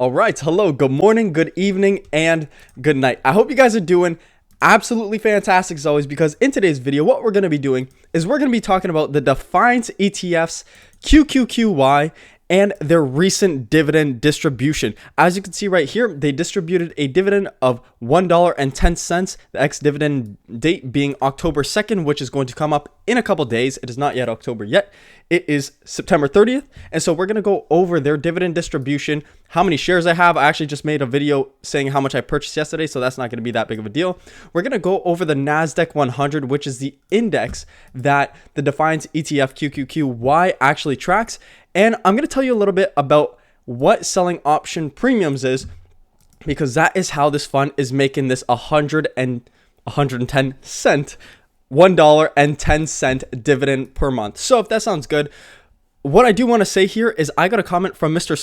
All right, hello, good morning, good evening, and good night. I hope you guys are doing absolutely fantastic as always, because in today's video, what we're going to be doing is we're going to be talking about the Defiance ETFs, QQQy, and their recent dividend distribution. As you can see right here, they distributed a dividend of $1.10, the Ex Dividend date being October 2nd, which is going to come up in a couple days. It is not yet October yet. It is September 30th. And so we're going to go over their dividend distribution, how many shares I have. I actually just made a video saying how much I purchased yesterday, so that's not going to be that big of a deal. We're going to go over the Nasdaq-100, which is the index that the Defiance ETF QQQy actually tracks. And I'm going to tell you a little bit about what selling option premiums is, because that is how this fund is making this 110 cent, $1.10 dividend per month. So if that sounds good, what I do want to say here is I got a comment from Mr.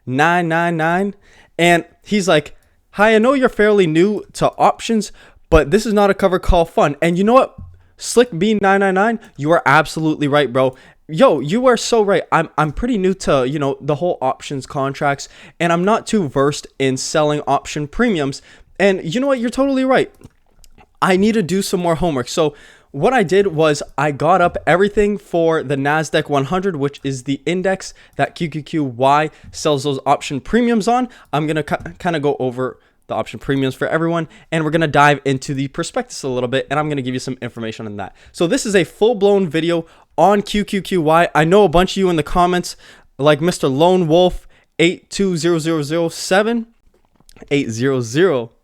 SlickB999, and he's like, "Hi, I know you're fairly new to options, but this is not a cover call fund." And you know what? SlickB999, you are absolutely right, bro. Yo, you are so right. I'm pretty new to, the whole options contracts, and I'm not too versed in selling option premiums. And you know what? You're totally right. I need to do some more homework. So what I did was I got up everything for the Nasdaq-100, which is the index that QQQy sells those option premiums on. I'm going to kind of go over the option premiums for everyone, and we're going to dive into the prospectus a little bit, and I'm going to give you some information on that. So this is a full-blown video on QQQy. I know a bunch of you in the comments, like Mr. Lone Wolf 82007,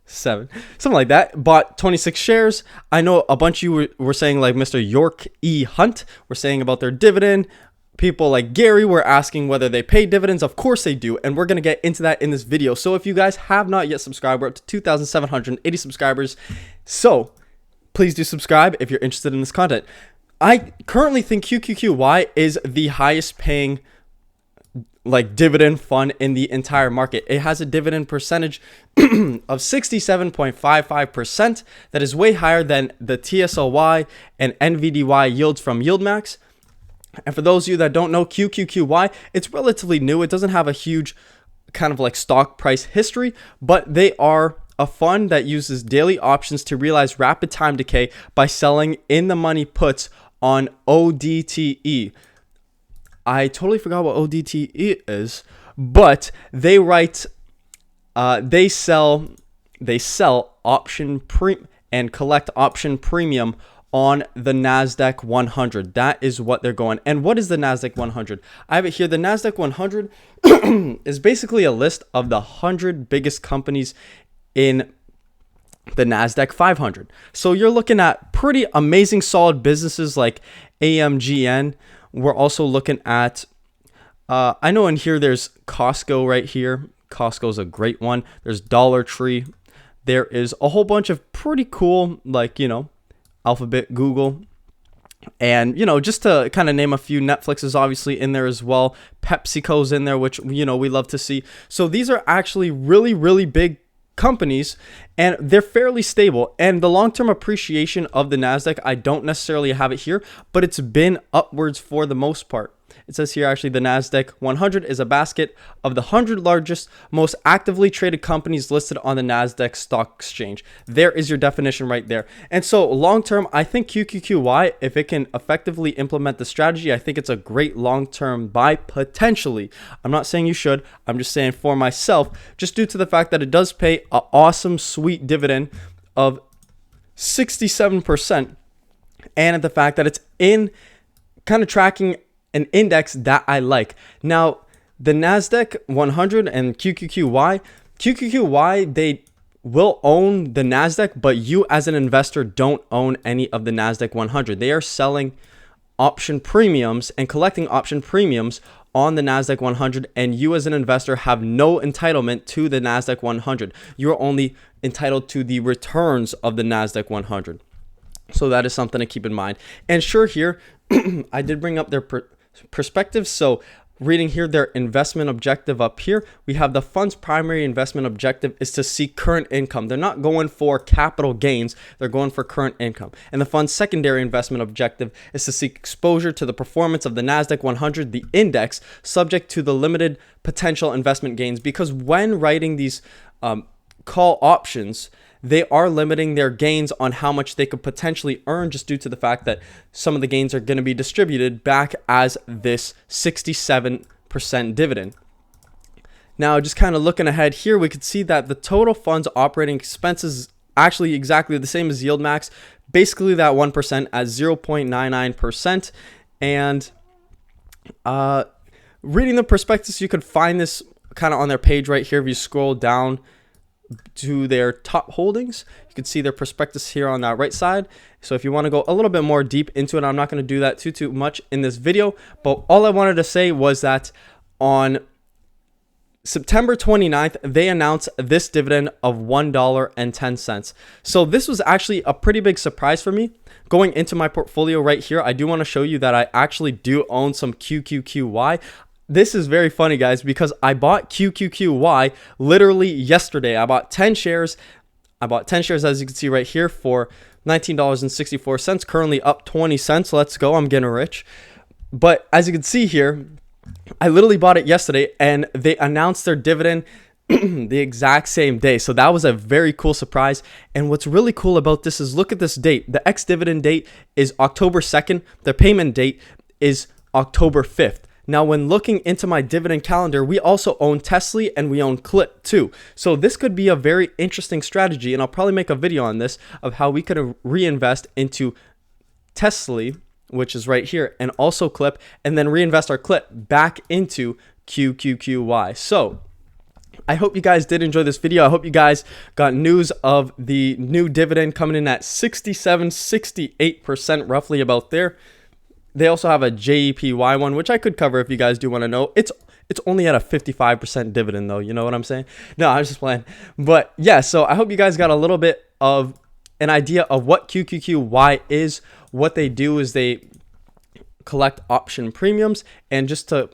something like that, bought 26 shares. I know a bunch of you were saying, like Mr. York E. Hunt, were saying about their dividend. People like Gary were asking whether they pay dividends. Of course they do, and we're going to get into that in this video. So if you guys have not yet subscribed, we're up to 2,780 subscribers. So please do subscribe if you're interested in this content. I currently think QQQy is the highest paying dividend fund in the entire market. It has a dividend percentage of 67.55%. That is way higher than the TSLY and NVDY yields from Yieldmax. And for those of you that don't know, QQQy, it's relatively new. It doesn't have a huge kind of stock price history, but they are a fund that uses daily options to realize rapid time decay by selling in the money puts on ODTE. I totally forgot what ODTE is, but they sell option and collect option premium on the Nasdaq-100. That is what they're going. And what is the Nasdaq-100? I have it here. The Nasdaq-100 is basically a list of the 100 biggest companies in the Nasdaq-500. So you're looking at pretty amazing, solid businesses like AMGN. We're also looking at, I know in here there's Costco right here. Costco's a great one. There's Dollar Tree. There is a whole bunch of pretty cool, Alphabet, Google, and just to kind of name a few, Netflix is obviously in there as well. PepsiCo's in there, which we love to see. So these are actually really, really big companies, and they're fairly stable. And the long-term appreciation of the Nasdaq, I don't necessarily have it here, but it's been upwards for the most part. It says here, actually, the Nasdaq-100 is a basket of the 100 largest, most actively traded companies listed on the Nasdaq Stock Exchange. There is your definition right there. And so long-term, I think QQQy, if it can effectively implement the strategy, I think it's a great long-term buy, potentially. I'm not saying you should. I'm just saying for myself, just due to the fact that it does pay an awesome, sweet dividend of 67%, and the fact that it's in kind of tracking an index that I like. Now, the Nasdaq-100 and QQQy, they will own the Nasdaq, but you as an investor don't own any of the Nasdaq-100. They are selling option premiums and collecting option premiums on the Nasdaq-100, and you as an investor have no entitlement to the Nasdaq-100. You're only entitled to the returns of the Nasdaq-100. So that is something to keep in mind. And sure, here, I did bring up their perspectives. So reading here their investment objective up here, we have the fund's primary investment objective is to seek current income. They're not going for capital gains, they're going for current income. And the fund's secondary investment objective is to seek exposure to the performance of the Nasdaq-100, the index, subject to the limited potential investment gains. Because when writing these call options, they are limiting their gains on how much they could potentially earn, just due to the fact that some of the gains are going to be distributed back as this 67% dividend. Now, just kind of looking ahead here, we could see that the total fund's operating expenses actually exactly the same as Yieldmax, basically that 1% at 0.99%. And reading the prospectus, you could find this kind of on their page right here. If you scroll down to their top holdings, you can see their prospectus here on that right side. So if you want to go a little bit more deep into it, I'm not going to do that too much in this video, but all I wanted to say was that on September 29th, they announced this dividend of $1.10. So this was actually a pretty big surprise for me. Going into my portfolio right here, I do want to show you that I actually do own some QQQy. This is very funny, guys, because I bought QQQy literally yesterday. I bought 10 shares. As you can see right here for $19.64, currently up 20 cents. Let's go. I'm getting rich. But as you can see here, I literally bought it yesterday and they announced their dividend the exact same day. So that was a very cool surprise. And what's really cool about this is look at this date. The Ex Dividend date is October 2nd. The payment date is October 5th. Now, when looking into my dividend calendar, we also own TSLY and we own Clip too. So this could be a very interesting strategy, and I'll probably make a video on this of how we could reinvest into TSLY, which is right here, and also Clip, and then reinvest our Clip back into QQQy. So I hope you guys did enjoy this video. I hope you guys got news of the new dividend coming in at 68% roughly about there. They also have a JEPY one, which I could cover if you guys do want to know. It's only at a 55% dividend though. You know what I'm saying? No, I was just playing. But yeah, so I hope you guys got a little bit of an idea of what QQQy is. What they do is they collect option premiums. And just to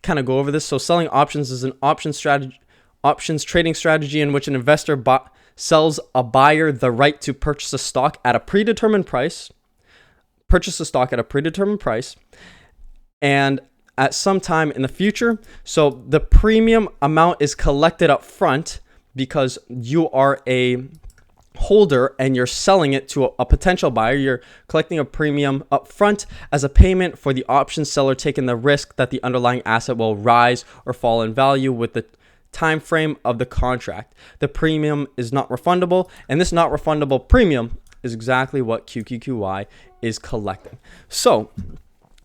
kind of go over this, so selling options is an options trading strategy in which an investor sells a buyer the right to purchase a stock at a predetermined price. And at some time in the future. So the premium amount is collected up front because you are a holder and you're selling it to a potential buyer. You're collecting a premium up front as a payment for the option seller taking the risk that the underlying asset will rise or fall in value with the time frame of the contract. The premium is not refundable, and this not refundable premium is exactly what QQQy is collecting. So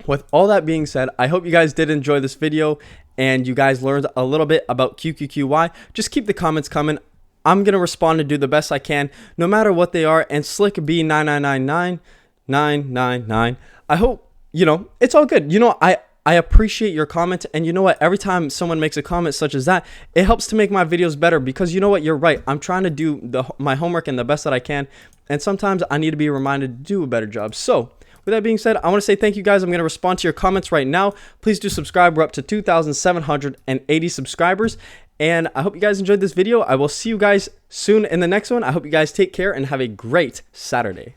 with all that being said, I hope you guys did enjoy this video and you guys learned a little bit about QQQy. Just keep the comments coming. I'm going to respond and do the best I can, no matter what they are. And Slick B9999999, I hope, it's all good. I appreciate your comment, and you know what? Every time someone makes a comment such as that, it helps to make my videos better, because you know what? You're right. I'm trying to do my homework and the best that I can, and sometimes I need to be reminded to do a better job. So with that being said, I want to say thank you guys. I'm going to respond to your comments right now. Please do subscribe. We're up to 2,780 subscribers, and I hope you guys enjoyed this video. I will see you guys soon in the next one. I hope you guys take care and have a great Saturday.